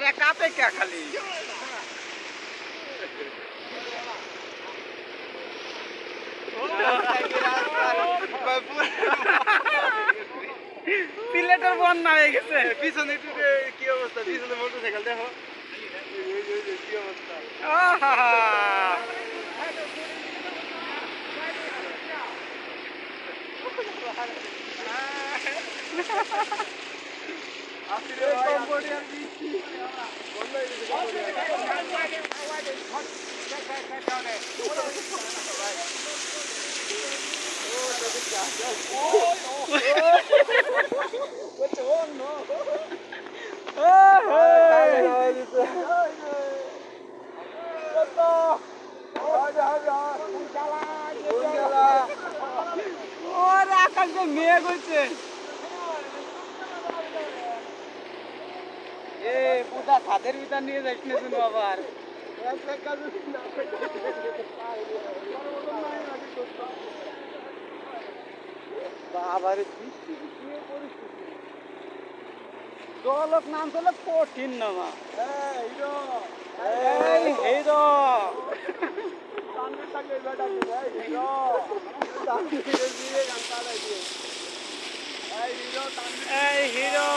আরে কাপে কে খালি সিলেটের বন্যা হয়ে গেছে পিছনে কি অবস্থা পিছনে মোটরসাইকেল দেখো কি অবস্থা আকাশ মেঘ হয়েছে এ পুরা ছাদের ভিতর নিয়ে যাইস না শুনো আবার বাবার দলক নাম তো কঠিন নামা হিরো এই হিরো